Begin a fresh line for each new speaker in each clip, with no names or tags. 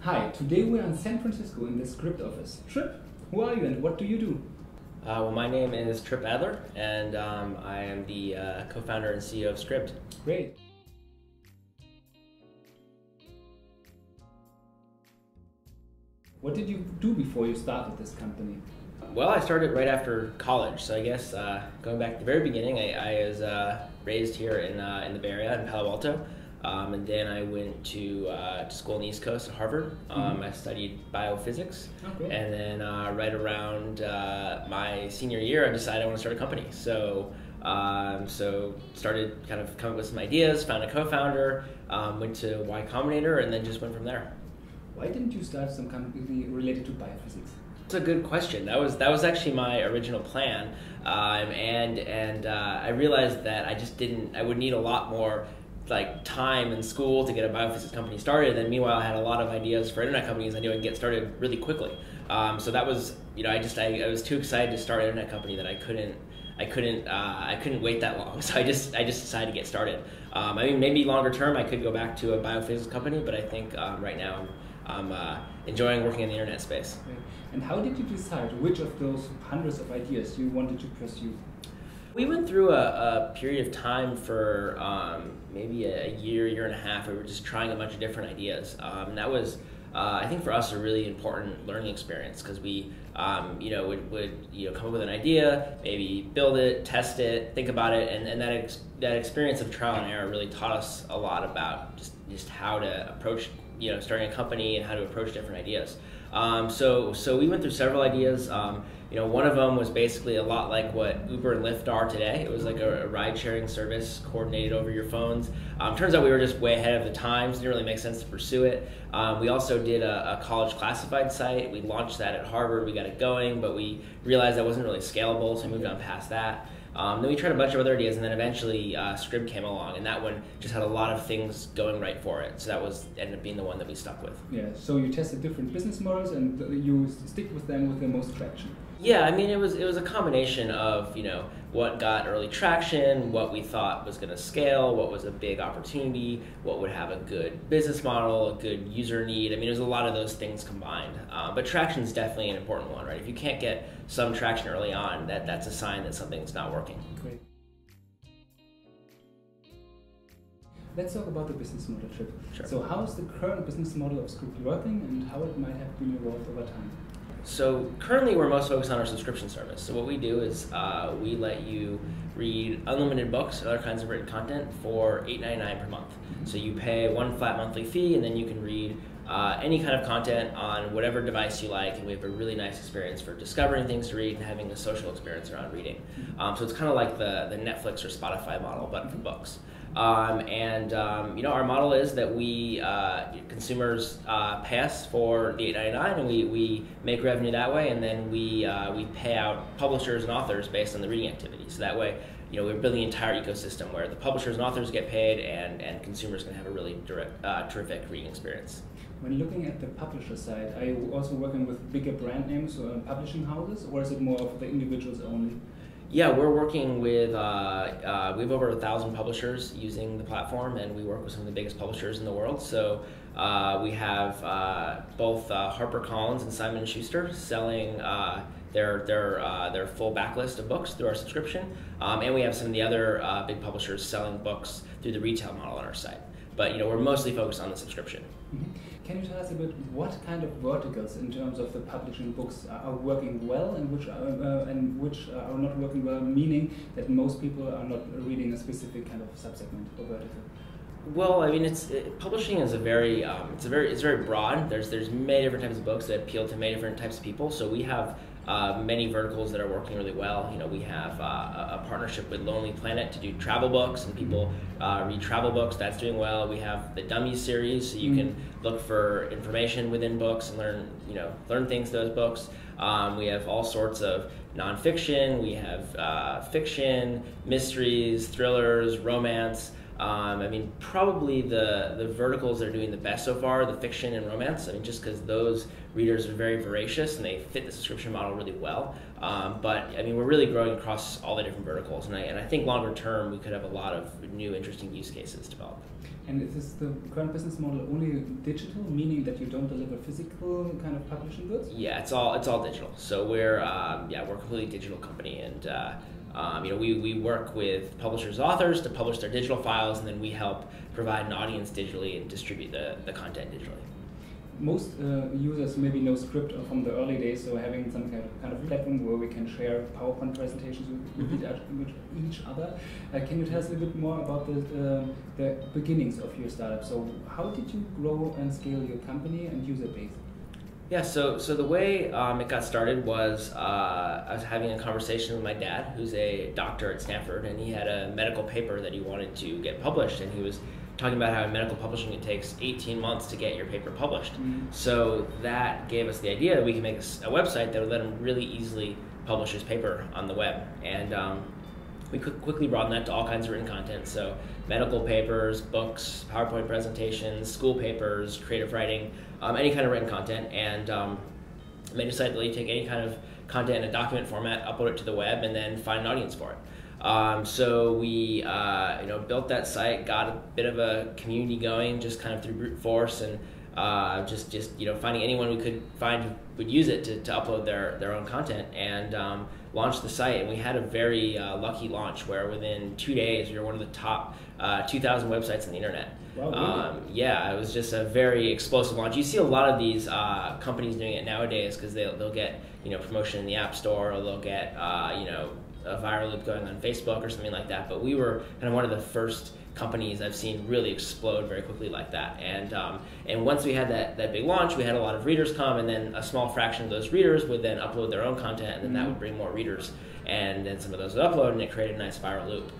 Hi, today we're in San Francisco in the Scribd office. Trip, who are you and what do you do?
Well, my name is Trip Adler, and I am the co-founder and CEO of Scribd.
Great. What did you do before you started this company?
Well, I started right after college, so I guess going back to the very beginning, I was raised here in the Bay Area, in Palo Alto, and then I went to school on the East Coast at Harvard. I studied biophysics, and then right around my senior year, I decided I want to start a company. So started kind of coming up with some ideas, found a co-founder, went to Y Combinator, and then just went from there.
Why didn't you start some company related to biophysics?
That's a good question. That was actually my original plan, and I realized that I would need a lot more time in school to get a biophysics company started. And meanwhile, I had a lot of ideas for internet companies. I knew I could get started really quickly. So that was, I was too excited to start an internet company that I couldn't wait that long. So I just decided to get started. I mean, maybe longer term I could go back to a biophysics company, but I think right now I'm enjoying working in the internet space.
Okay. And how did you decide which of those hundreds of ideas you wanted to pursue?
We went through a period of time for maybe a year and a half. We were just trying a bunch of different ideas. And that was, I think, for us, a really important learning experience because we, would come up with an idea, maybe build it, test it, think about it, and that experience of trial and error really taught us a lot about just how to approach, starting a company and how to approach different ideas. So we went through several ideas. One of them was basically a lot like what Uber and Lyft are today. It was like a ride-sharing service coordinated over your phones. Turns out we were just way ahead of the times. It didn't really make sense to pursue it. We also did a college classified site. We launched that at Harvard. We got it going, but we realized that wasn't really scalable, so we moved on past that. Then we tried a bunch of other ideas, and then eventually Scribd came along, and that one just had a lot of things going right for it. So that ended up being the one that we stuck with.
Yeah, so you tested different business models, and you stick with them with the most traction.
Yeah, I mean, it was a combination of, what got early traction, what we thought was going to scale, what was a big opportunity, what would have a good business model, a good user need. I mean, there's a lot of those things combined. But traction is definitely an important one, right? If you can't get some traction early on, that's a sign that something's not working.
Great. Let's talk about the business model, Trip.
Sure.
So how is the current business model of Scribd working and how it might have been evolved over time?
So currently we're most focused on our subscription service. So what we do is we let you read unlimited books and other kinds of written content for $8.99 per month. So you pay one flat monthly fee and then you can read any kind of content on whatever device you like, and we have a really nice experience for discovering things to read and having a social experience around reading. So it's kind of like the Netflix or Spotify model, but for books. Our model is that we consumers pay us for the $8.99, and we make revenue that way, and then we pay out publishers and authors based on the reading activity. So that way, we're building an entire ecosystem where the publishers and authors get paid, and consumers can have a really terrific reading experience.
When looking at the publisher side, are you also working with bigger brand names or publishing houses, or is it more of the individuals only?
Yeah, we're working with, we have over 1,000 publishers using the platform, and we work with some of the biggest publishers in the world. So we have both HarperCollins and Simon & Schuster selling their full backlist of books through our subscription. And we have some of the other big publishers selling books through the retail model on our site. But we're mostly focused on the subscription.
Can you tell us a bit what kind of verticals in terms of the publishing books are working well and which are not working well, meaning that most people are not reading a specific kind of subsegment or vertical?
Well, I mean, publishing is very broad. There's many different types of books that appeal to many different types of people. So we have many verticals that are working really well. We have a partnership with Lonely Planet to do travel books, and people read travel books. That's doing well. We have the Dummies series, so you can look for information within books and learn things through those books. We have all sorts of nonfiction. We have fiction, mysteries, thrillers, romance. I mean, probably the verticals that are doing the best so far are the fiction and romance. I mean, just because those readers are very voracious and they fit the subscription model really well. But I mean, we're really growing across all the different verticals, and I think longer term we could have a lot of new interesting use cases develop.
And is the current business model only digital, meaning that you don't deliver physical kind of publishing goods?
Yeah, it's all digital. So we're we're a completely digital company, and we work with publishers, authors to publish their digital files, and then we help provide an audience digitally and distribute the content digitally.
Most users maybe know Scribd from the early days, so having some kind of platform where we can share PowerPoint presentations with each other. Can you tell us a little bit more about the beginnings of your startup? So how did you grow and scale your company and user base?
Yeah, so the way it got started was I was having a conversation with my dad, who's a doctor at Stanford, and he had a medical paper that he wanted to get published, and he was talking about how in medical publishing it takes 18 months to get your paper published. So that gave us the idea that we can make a website that would let him really easily publish his paper on the web. And we quickly broadened that to all kinds of written content. So medical papers, books, PowerPoint presentations, school papers, creative writing, any kind of written content. And made a site that you take any kind of content in a document format, upload it to the web, and then find an audience for it. So we built that site, got a bit of a community going just kind of through brute force, and just finding anyone we could find who would use it to upload their own content, and launched the site. And we had a very lucky launch where within 2 days we were one of the top 2,000 websites on the internet.
Wow, really?
Yeah, it was just a very explosive launch. You see a lot of these companies doing it nowadays because they'll get promotion in the App Store, or they'll get a viral loop going on Facebook or something like that. But we were kind of one of the first companies I've seen really explode very quickly like that. And once we had that big launch, we had a lot of readers come, and then a small fraction of those readers would then upload their own content, and then that would bring more readers, and then some of those would upload, and it created a nice viral loop.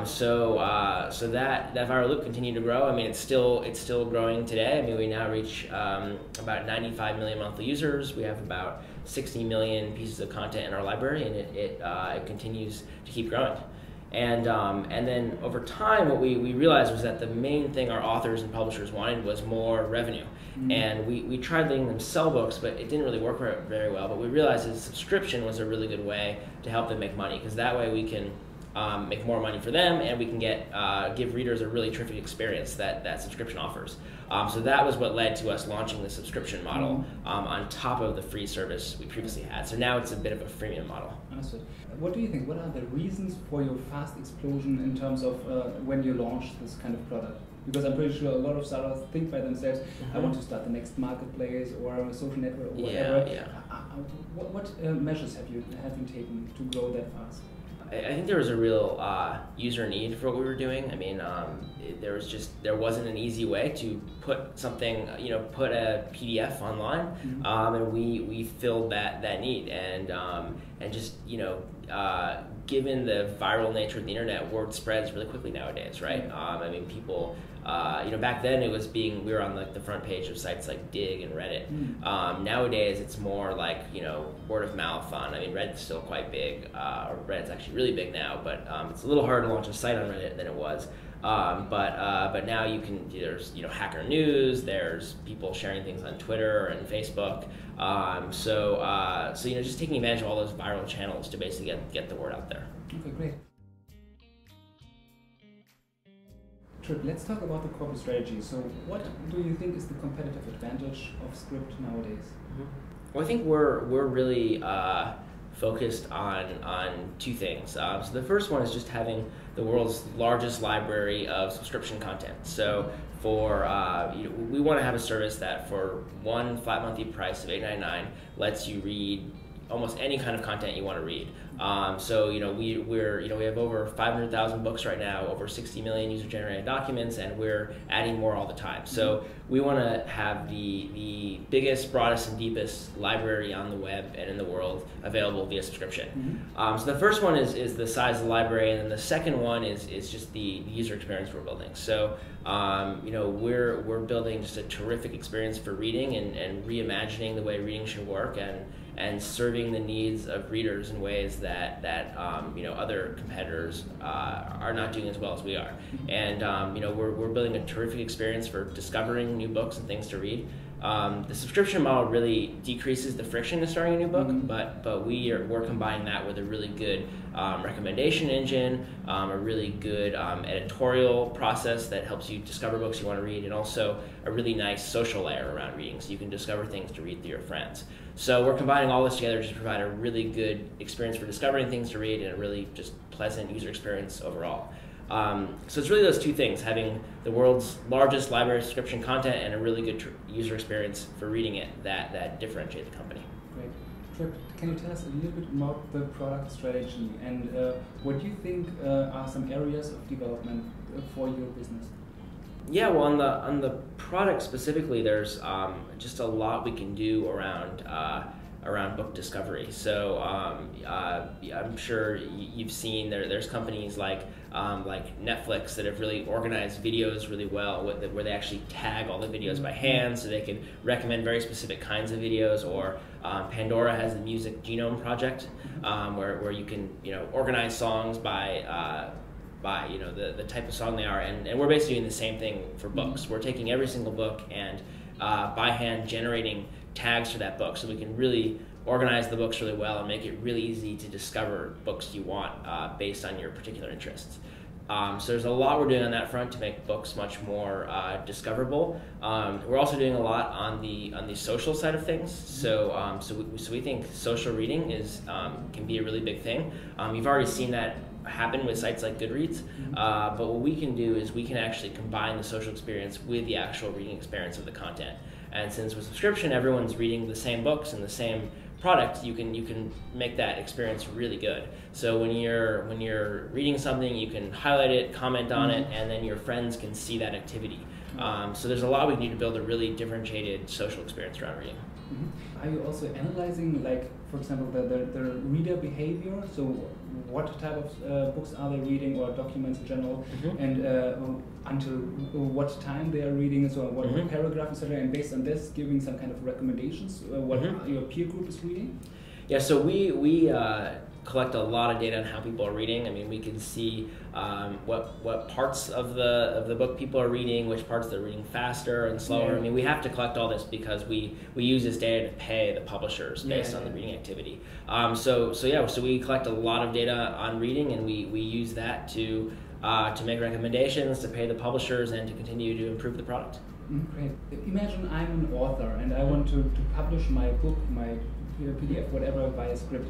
So that viral loop continued to grow. I mean, it's still growing today. I mean, we now reach about 95 million monthly users. We have about 60 million pieces of content in our library, and it continues to keep growing. And then over time, what we realized was that the main thing our authors and publishers wanted was more revenue. And we tried letting them sell books, but it didn't really work very well. But we realized that subscription was a really good way to help them make money, because that way we can make more money for them, and we can give readers a really terrific experience that subscription offers. So that was what led to us launching the subscription model on top of the free service we previously had. So now it's a bit of a freemium model.
Understood. What do you think? What are the reasons for your fast explosion in terms of when you launched this kind of product? Because I'm pretty sure a lot of startups think by themselves, I want to start the next marketplace or a social network or whatever.
Yeah.
What measures have you taken to grow that fast?
I think there was a real user need for what we were doing. I mean, there wasn't an easy way to put put a PDF online, and we filled that need, and just given the viral nature of the internet, word spreads really quickly nowadays, right? I mean, people, back then we were on like the front page of sites like Dig and Reddit. Nowadays, it's more like, word of mouth I mean, Reddit's still quite big, or Reddit's actually really big now, but it's a little harder to launch a site on Reddit than it was. But now there's Hacker News, there's people sharing things on Twitter and Facebook. So just taking advantage of all those viral channels to basically get the word out there.
Okay, great. Trip, let's talk about the corporate strategy. So what do you think is the competitive advantage of Scribd nowadays?
Well, I think we're really focused on two things. So the first one is just having the world's largest library of subscription content. So we want to have a service that for one flat monthly price of $8.99 lets you read almost any kind of content you want to read. So we have over 500,000 books right now, over 60 million user-generated documents, and we're adding more all the time. So we want to have the biggest, broadest, and deepest library on the web and in the world available via subscription. So the first one is the size of the library, and then the second one is just the user experience we're building. So we're building just a terrific experience for reading and reimagining the way reading should work, and serving the needs of readers in ways that other competitors are not doing as well as we are. And we're building a terrific experience for discovering new books and things to read. The subscription model really decreases the friction to starting a new book, but we're combining that with a really good recommendation engine, a really good editorial process that helps you discover books you want to read, and also a really nice social layer around reading, so you can discover things to read through your friends. So we're combining all this together to provide a really good experience for discovering things to read and a really just pleasant user experience overall. So it's really those two things, having the world's largest library of subscription content and a really good user experience for reading it that differentiate the company.
Great. Trip, can you tell us a little bit about the product strategy and what do you think are some areas of development for your business?
Yeah, well, on the product specifically, there's just a lot we can do around book discovery. So I'm sure you've seen there's companies like Netflix that have really organized videos really well, where they actually tag all the videos by hand, so they can recommend very specific kinds of videos. Or Pandora has the Music Genome Project, where you can organize songs by the type of song they are, and we're basically doing the same thing for books. We're taking every single book and by hand generating tags for that book, so we can really organize the books really well and make it really easy to discover books you want based on your particular interests. So there's a lot we're doing on that front to make books much more discoverable. We're also doing a lot on the social side of things. So we think social reading can be a really big thing. You've already seen that happen with sites like Goodreads, but what we can do is we can actually combine the social experience with the actual reading experience of the content. And since with subscription everyone's reading the same books and the same product, you can make that experience really good. So when you're reading something, you can highlight it, comment on it, and then your friends can see that activity. So there's a lot we can do to build a really differentiated social experience around reading.
Are you also analyzing, like, for example, the reader behavior? So what type of books are they reading, or documents in general, and until what time they are reading, so what paragraph, etc., and based on this, giving some kind of recommendations, what your peer group is reading? Yeah,
so we collect a lot of data on how people are reading. I mean, we can see what parts of the book people are reading, which parts they're reading faster and slower. Yeah. I mean, we have to collect all this because we use this data to pay the publishers based on the reading activity. So we collect a lot of data on reading, and we use that to make recommendations, to pay the publishers, and to continue to improve the product.
Great. Imagine I'm an author and I want to publish my book, my PDF, whatever, via Scribd.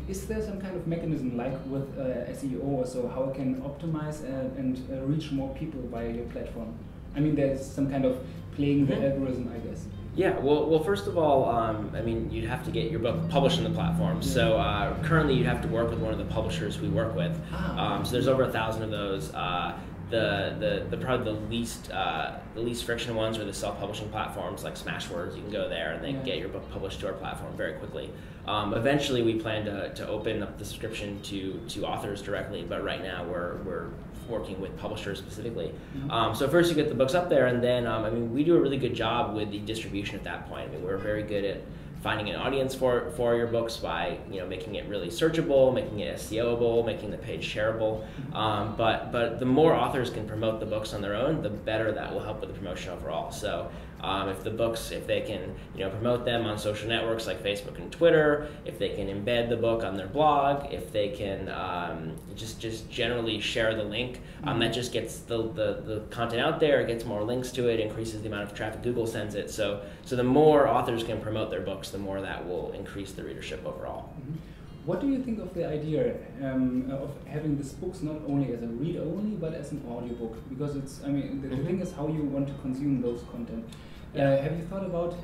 Is there some kind of mechanism, like with SEO or so, how I can optimize and reach more people via your platform? I mean, there's some kind of playing the algorithm, I guess.
Yeah, well, first of all, I mean, you'd have to get your book published on the platform. Yeah. So currently, you'd have to work with one of the publishers we work with. So there's over 1,000 of those. The probably the least friction ones are the self-publishing platforms like Smashwords. You can go there and then get your book published to our platform very quickly. Eventually, we plan to open up the subscription to authors directly, but right now we're working with publishers specifically. So first you get the books up there, and then I mean, we do a really good job with the distribution at that point. I mean, we're very good at finding an audience for your books by making it really searchable, making it SEOable, making the page shareable. But the more authors can promote the books on their own, the better that will help with the promotion overall. So if they can promote them on social networks like Facebook and Twitter, if they can embed the book on their blog, if they can just generally share the link, that just gets the content out there, it gets more links to it, increases the amount of traffic Google sends it. So the more authors can promote their books, the more that will increase the readership overall.
What do you think of the idea of having these books not only as a read-only, but as an audiobook? Because the thing is how you want to consume those content. Have you thought about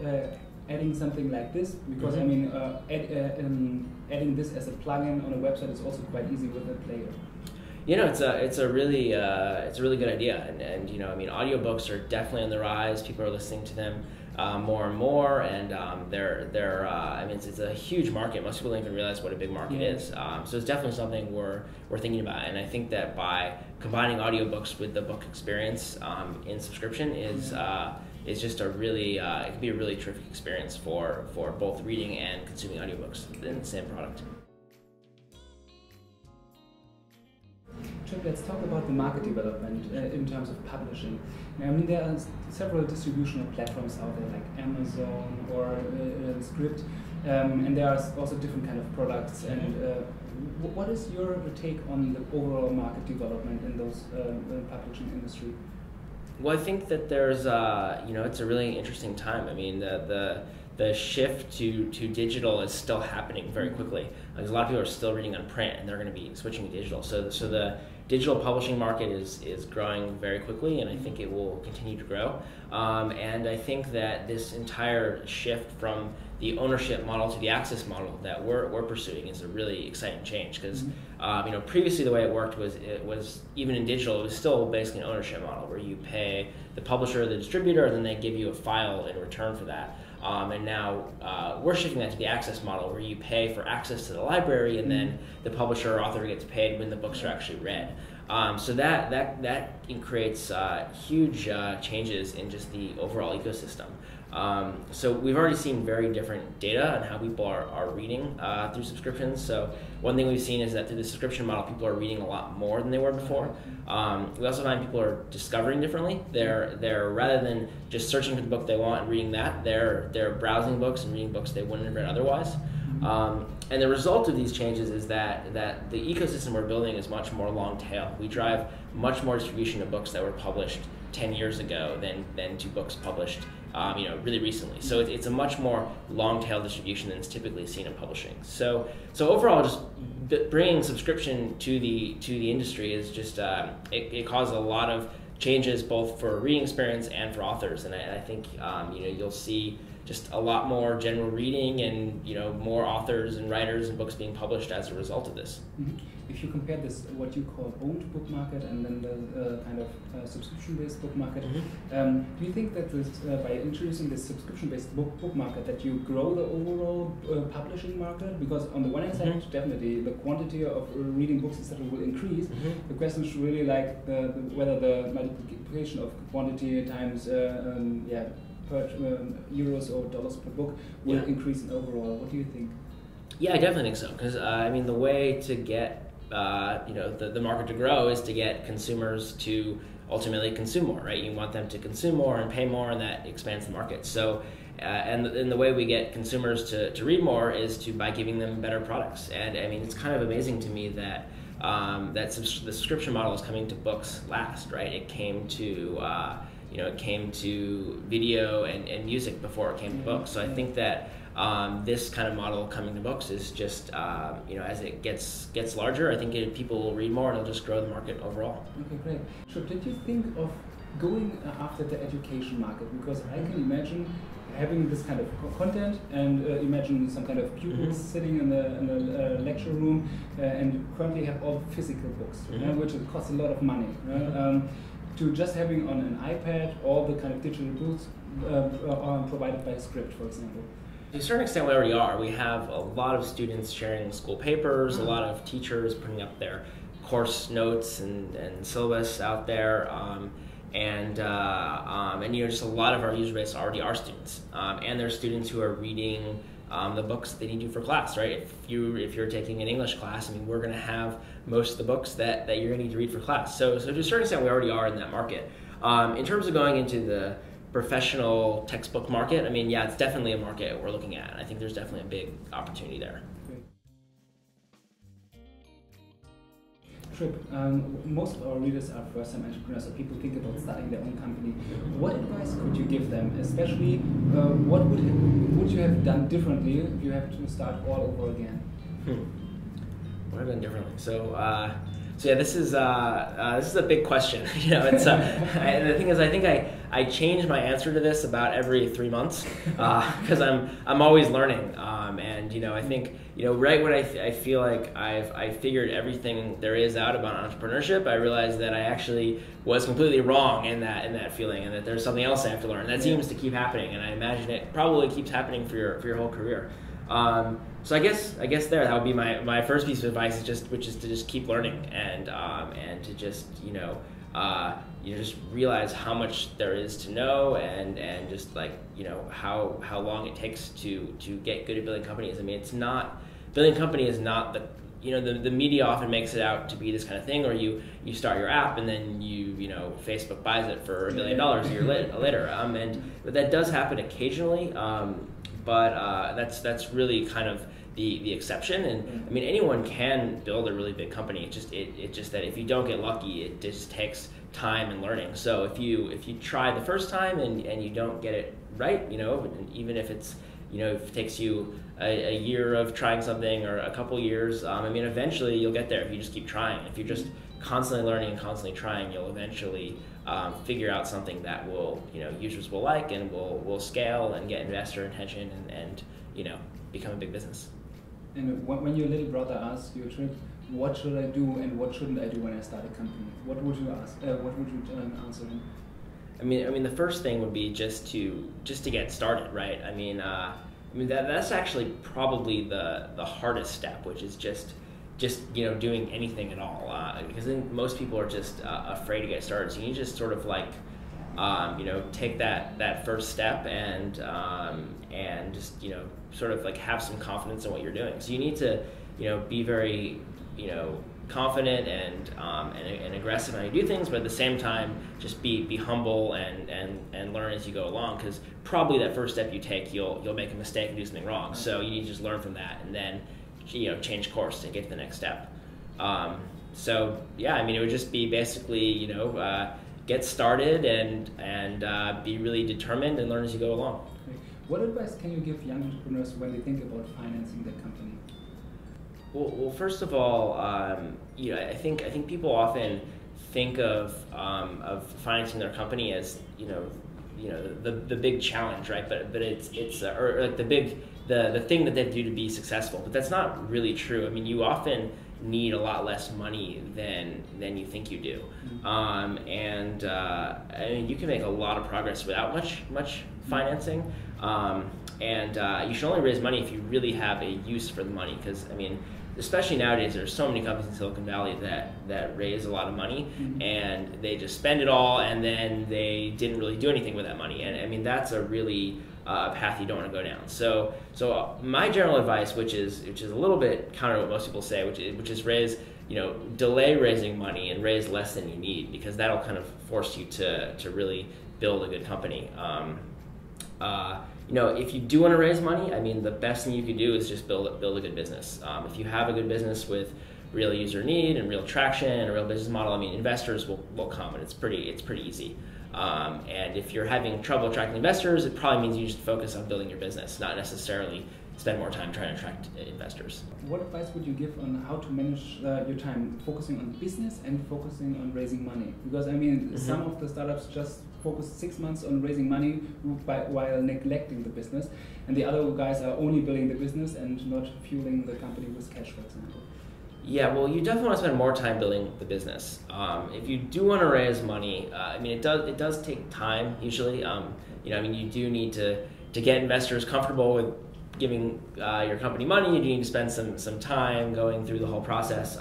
adding something like this? Because I mean, adding this as a plugin on a website is also quite easy with a player.
It's a really good idea, and I mean, audiobooks are definitely on the rise. People are listening to them more and more, and I mean, it's a huge market. Most people don't even realize what a big market is. So it's definitely something we're thinking about, and I think that by combining audiobooks with the book experience in subscription is just a really it can be a really terrific experience for both reading and consuming audiobooks in the same product.
Let's talk about the market development in terms of publishing. I mean, there are several distributional platforms out there like Amazon or Scribd, and there are also different kind of products. And what is your take on the overall market development in those publishing industry?
Well, I think that there's it's a really interesting time. I mean, the shift to digital is still happening very quickly. Because a lot of people are still reading on print, and they're going to be switching to digital. So the digital publishing market is growing very quickly, and I think it will continue to grow. And I think that this entire shift from the ownership model to the access model that we're pursuing is a really exciting change, because previously the way it worked was even in digital, it was still basically an ownership model where you pay the publisher or the distributor, and then they give you a file in return for that. And now we're shifting that to the access model, where you pay for access to the library, and then the publisher or author gets paid when the books are actually read. So that creates huge changes in just the overall ecosystem. So we've already seen very different data on how people are reading through subscriptions. So one thing we've seen is that through the subscription model, people are reading a lot more than they were before. We also find people are discovering differently. They're rather than just searching for the book they want and reading that, they're browsing books and reading books they wouldn't have read otherwise. And the result of these changes is that the ecosystem we're building is much more long tail. We drive much more distribution of books that were published 10 years ago than to books published really recently. So it's a much more long tail distribution than is typically seen in publishing. So overall, just bringing subscription to the industry is just it caused a lot of changes both for reading experience and for authors. And I think you'll see just a lot more general reading and more authors and writers and books being published as a result of this.
Mm-hmm. If you compare this, what you call owned book market, and then the kind of subscription-based book market, do you think that this, by introducing this subscription-based book market, that you grow the overall publishing market? Because on the one hand side, definitely the quantity of reading books etc. will increase. The question is really like whether the multiplication of quantity times per euros or dollars per book will increase in overall. What do you think?
Yeah, I definitely think so. Because the way to get the market to grow is to get consumers to ultimately consume more, right? You want them to consume more and pay more, and that expands the market. So, and the way we get consumers to read more is by giving them better products. And I mean, it's kind of amazing to me that the subscription model is coming to books last, right? It came to it came to video and music before it came to books. So I think that this kind of model coming to books is just, as it gets larger, I think people will read more and it'll just grow the market overall. Okay,
great. So did you think of going after the education market? Because I can imagine having this kind of content and imagine some kind of pupils sitting in the lecture room and currently have all physical books, which costs a lot of money. To just having on an iPad all the kind of digital books are provided by Scribd, for example.
To a certain extent, we already are. We have a lot of students sharing school papers, a lot of teachers putting up their course notes and syllabus out there, and just a lot of our user base already are students, and there's students who are reading the books they need to for class, right? If you're taking an English class, I mean, we're going to have most of the books that you're going to need to read for class. So to a certain extent, we already are in that market. In terms of going into the professional textbook market, I mean, yeah, it's definitely a market we're looking at. I think there's definitely a big opportunity there.
Most of our readers are first-time entrepreneurs, so people think about starting their own company. What advice could you give them? Especially, what would you have done differently if you have to start all over again?
What have I done differently? So yeah, this is a big question. It's and the thing is, I think I change my answer to this about every 3 months because I'm always learning, and I think right when I feel like I figured everything there is out about entrepreneurship, I realized that I actually was completely wrong in that feeling, and that there's something else I have to learn. That seems to keep happening, and I imagine it probably keeps happening for your whole career. So I guess that would be my first piece of advice, which is to just keep learning and to just you just realize how much there is to know, and just like, you know, how long it takes to get good at building companies. I mean, it's not, building a company is not the, you know, the media often makes it out to be this kind of thing, or you start your app and then you know, Facebook buys it for $1 billion a year later. But that does happen occasionally, but that's really kind of the exception. And I mean, anyone can build a really big company. It just that if you don't get lucky, it just takes time and learning. So if you try the first time and you don't get it right, you know, even if it's, you know, if it takes you a year of trying something or a couple years, I mean, eventually you'll get there if you just keep trying. If you're just constantly learning and constantly trying, you'll eventually figure out something that will, you know, users will like and will scale and get investor attention and you know, become a big business.
And when your little brother asks you, Trip, what should I do and what shouldn't I do when I start a company? What would you ask? What would you answer him?
I mean, the first thing would be just to get started, right? I mean, that's actually probably the hardest step, which is just you know, doing anything at all, because then most people are just afraid to get started. So you just sort of like, you know, take that first step and just, you know, sort of like have some confidence in what you're doing. So you need to, you know, be very, you know, confident and aggressive in how you do things, but at the same time, just be humble and learn as you go along, because probably that first step you take, you'll make a mistake and do something wrong. So you need to just learn from that and then, you know, change course and get to the next step. So yeah, I mean, it would just be basically, you know, get started and be really determined and learn as you go along.
What advice can you give young entrepreneurs when they think about financing their company?
Well, first of all, you know, I think people often think of financing their company as, you know, the big challenge, right? But it's or like the thing that they do to be successful. But that's not really true. I mean, you often need a lot less money than you think you do, and I mean, you can make a lot of progress without much financing. And you should only raise money if you really have a use for the money, because I mean, especially nowadays, there's so many companies in Silicon Valley that raise a lot of money, and they just spend it all, and then they didn't really do anything with that money. And I mean, that's a really path you don't want to go down. So my general advice, which is a little bit counter to what most people say, which is delay raising money and raise less than you need, because that'll kind of force you to really build a good company. If you do want to raise money, I mean, the best thing you could do is just build a good business. If you have a good business with real user need and real traction and a real business model, I mean, investors will come, and it's pretty easy. And if you're having trouble attracting investors, it probably means you just focus on building your business, not necessarily spend more time trying to attract investors.
What advice would you give on how to manage your time, focusing on business and focusing on raising money? Because I mean, some of the startups just focus 6 months on raising money while neglecting the business, and the other guys are only building the business and not fueling the company with cash, for example.
Yeah, well, you definitely want to spend more time building the business. If you do want to raise money, I mean, it does take time usually. I mean, you do need to get investors comfortable with giving your company money. You do need to spend some time going through the whole process.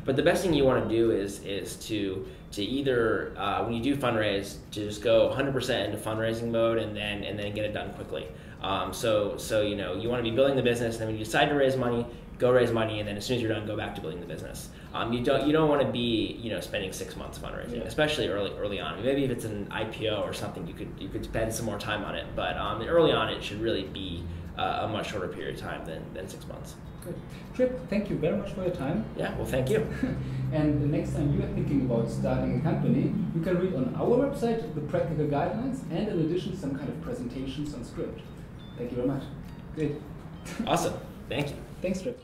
But the best thing you want to do is to either when you do fundraise, to just go 100% into fundraising mode and then get it done quickly. So you want to be building the business, and then when you decide to raise money, go raise money, and then as soon as you're done, go back to building the business. You don't want to be spending 6 months fundraising, especially early on. Maybe if it's an IPO or something, you could spend some more time on it. But early on, it should really be a much shorter period of time than 6 months.
Good. Trip, thank you very much for your time.
Yeah, well, thank you.
And the next time you are thinking about starting a company, you can read on our website the practical guidelines and in addition some kind of presentations on Scribd. Thank you very much. Great.
Awesome. Thank you.
Thanks, Trip.